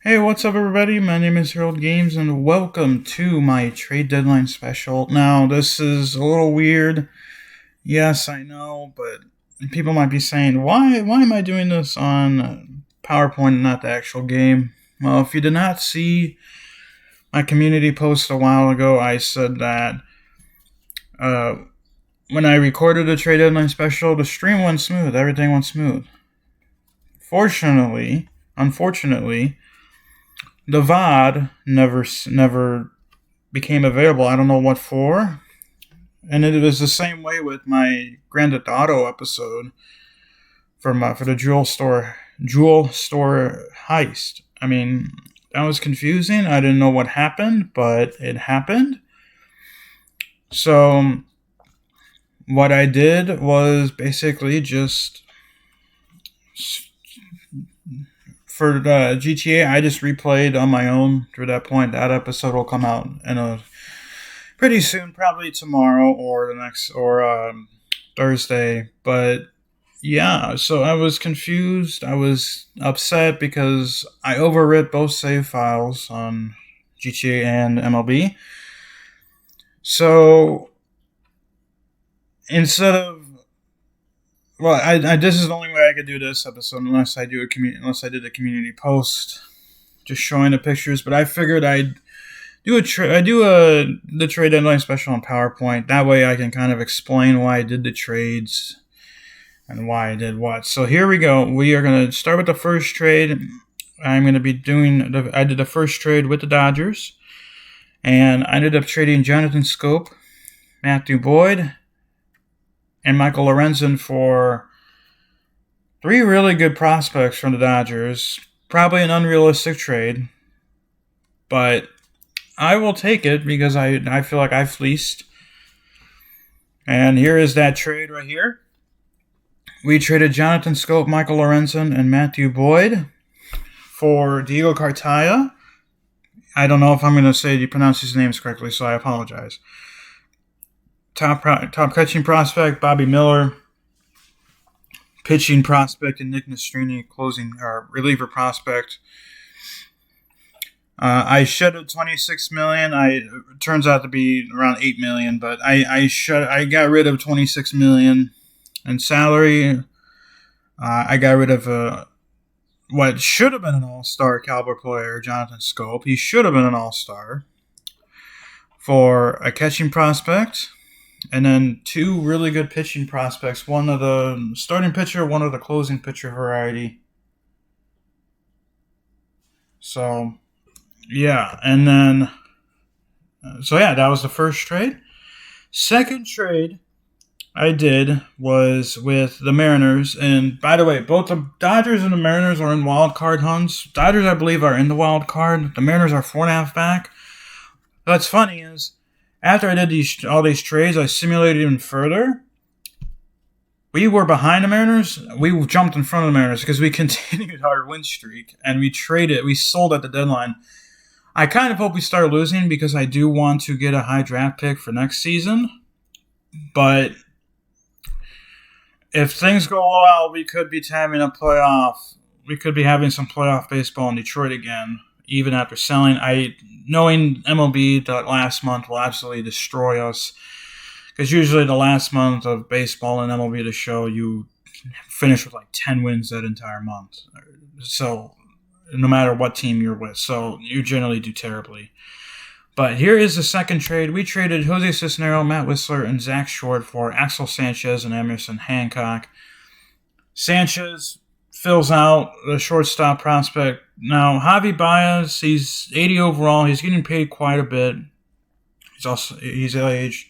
Hey, what's up, everybody? My name is Harold Games, and welcome to my trade deadline special. Now, this is a little weird. Yes, I know, but people might be saying, "Why am I doing this on PowerPoint and not the actual game?" Well, if you did not see my community post a while ago, I said that uh, when I recorded the trade deadline special, the stream went smooth. Everything went smooth. Unfortunately, the VOD never became available. I don't know what for. And it was the same way with my Grand Theft Auto episode for the jewel store heist. I mean, that was confusing. I didn't know what happened, but it happened. So what I did was basically just for the GTA, I just replayed on my own through that point. That episode will come out in a pretty soon, probably tomorrow or the next or Thursday. But yeah, so I was confused. I was upset because I overwrit both save files on GTA and MLB. So instead of I this is the only way I could do this episode unless I did a community post just showing the pictures. But I figured I'd do the trade deadline special on PowerPoint. That way I can kind of explain why I did the trades and why I did what. So here we go. We are going to start with the first trade. I'm going to be I did the first trade with the Dodgers, and I ended up trading Jonathan Scope, Matthew Boyd, and Michael Lorenzen for three really good prospects from the Dodgers. Probably an unrealistic trade, but I will take it because I feel like I fleeced. And here is that trade right here. We traded Jonathan Scope, Michael Lorenzen, and Matthew Boyd for Diego Cartaya. I don't know if I'm going to pronounce his names correctly, so I apologize. Top catching prospect, Bobby Miller. Pitching prospect, and Nick Nastrini, closing or reliever prospect. I shedded $26 million. It turns out to be around $8 million, but I got rid of $26 million in salary. I got rid of what should have been an all-star caliber player, Jonathan Scope. He should have been an all-star for a catching prospect, and then two really good pitching prospects. One of the starting pitcher, one of the closing pitcher variety. So yeah, and then that was the first trade. Second trade I did was with the Mariners, and by the way, both the Dodgers and the Mariners are in wild card hunts. Dodgers, I believe, are in the wild card. The Mariners are 4.5 back. What's funny is after I did all these trades, I simulated even further. We were behind the Mariners. We jumped in front of the Mariners because we continued our win streak, and we sold at the deadline. I kind of hope we start losing because I do want to get a high draft pick for next season. But if things go well, we could be having a playoff. We could be having some playoff baseball in Detroit again, even after selling. Knowing MLB that last month will absolutely destroy us. Because usually the last month of baseball in MLB The Show, you finish with like 10 wins that entire month. So no matter what team you're with. So you generally do terribly. But here is the second trade. We traded Jose Cisnero, Matt Whistler, and Zach Short for Axel Sanchez and Emerson Hancock. Sanchez fills out the shortstop prospect. Now, Javi Baez, he's 80 overall. He's getting paid quite a bit. He's aged.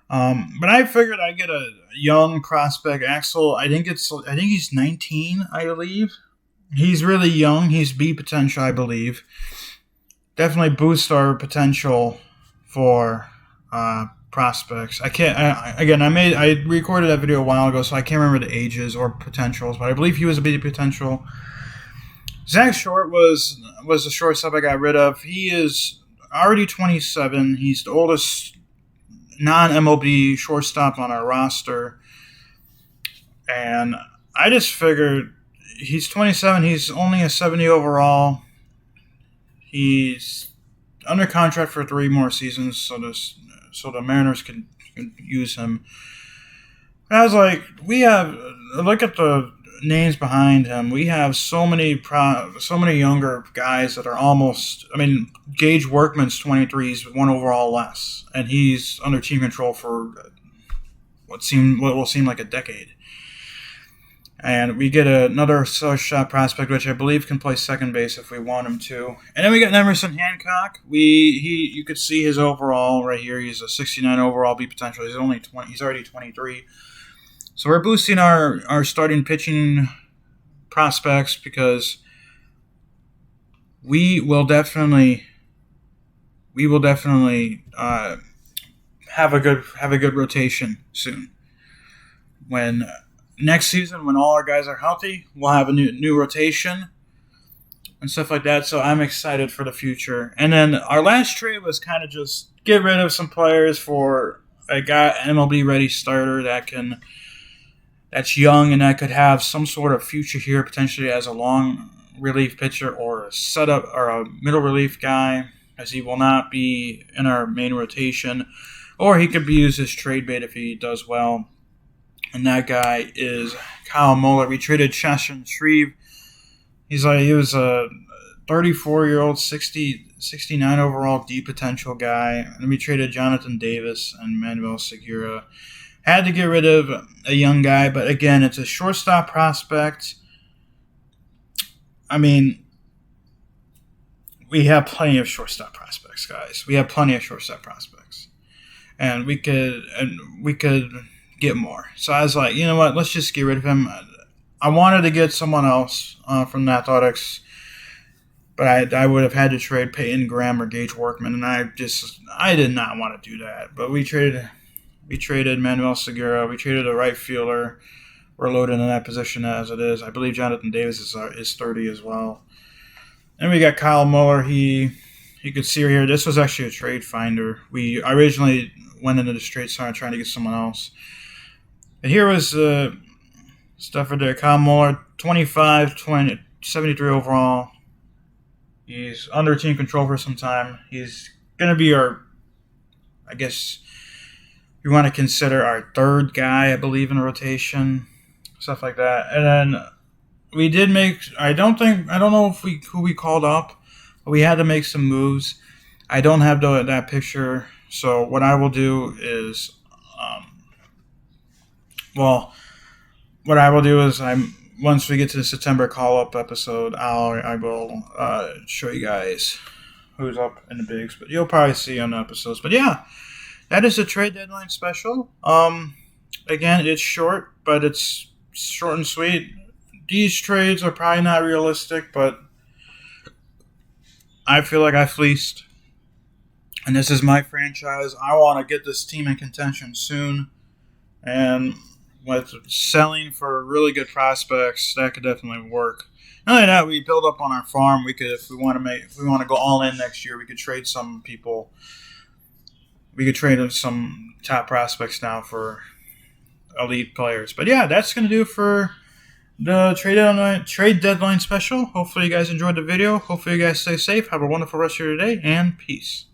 But I figured I'd get a young prospect. Axel, I think he's 19, I believe. He's really young. He's B potential, I believe. Definitely boost our potential for prospects. I recorded that video a while ago, so I can't remember the ages or potentials, but I believe he was a B potential. Zach Short was the shortstop I got rid of. He is already 27. He's the oldest non-MLB shortstop on our roster. And I just figured he's 27. He's only a 70 overall. He's under contract for 3 more seasons, so the Mariners can use him. And I was like, we have look at the names behind him. We have so many younger guys that are almost. I mean, Gage Workman's 23. He's 1 overall less, and he's under team control for what will seem like a decade. And we get another short prospect, which I believe can play second base if we want him to. And then we got Emerson Hancock. You could see his overall right here. He's a 69 overall B potential. He's already 23. So we're boosting our starting pitching prospects because we will definitely have a good rotation soon. When next season, when all our guys are healthy, we'll have a new rotation and stuff like that. So I'm excited for the future. And then our last trade was kind of just get rid of some players for a guy, MLB ready starter that's young and that could have some sort of future here, potentially as a long relief pitcher or a setup or a middle relief guy, as he will not be in our main rotation, or he could be used as trade bait if he does well. And that guy is Kyle Muller. We traded Chasson Shreve. He was a 34-year-old, 69 overall D potential guy. And we traded Jonathan Davis and Manuel Segura. Had to get rid of a young guy, but again, it's a shortstop prospect. I mean, we have plenty of shortstop prospects, guys. We have plenty of shortstop prospects, and we could get more. So I was like, you know what? Let's just get rid of him. I wanted to get someone else from the Athletics, but I would have had to trade Peyton Graham or Gage Workman, and I did not want to do that. But we traded Manuel Segura. We traded a right fielder. We're loaded in that position as it is. I believe Jonathan Davis is 30 as well. And we got Kyle Muller. You could see here. This was actually a trade finder. I originally went into this trade trying to get someone else. And here was stuff right there. Kyle Muller, 25, 73 overall. He's under team control for some time. He's going to be I guess you want to consider our third guy, I believe, in the rotation, stuff like that. And then we did make. I don't know who we called up, but we had to make some moves. I don't have that picture, so what I will do is, once we get to the September call up episode, I will show you guys who's up in the bigs, but you'll probably see on the episodes. But yeah. That is a trade deadline special. Again, it's short, but it's short and sweet. These trades are probably not realistic, but I feel like I fleeced. And this is my franchise. I want to get this team in contention soon. And with selling for really good prospects, that could definitely work. Not only that, we build up on our farm. We could, if we want to go all in next year, we could trade some people. We could trade some top prospects now for elite players. But yeah, that's going to do for the trade deadline special. Hopefully you guys enjoyed the video. Hopefully you guys stay safe. Have a wonderful rest of your day, and peace.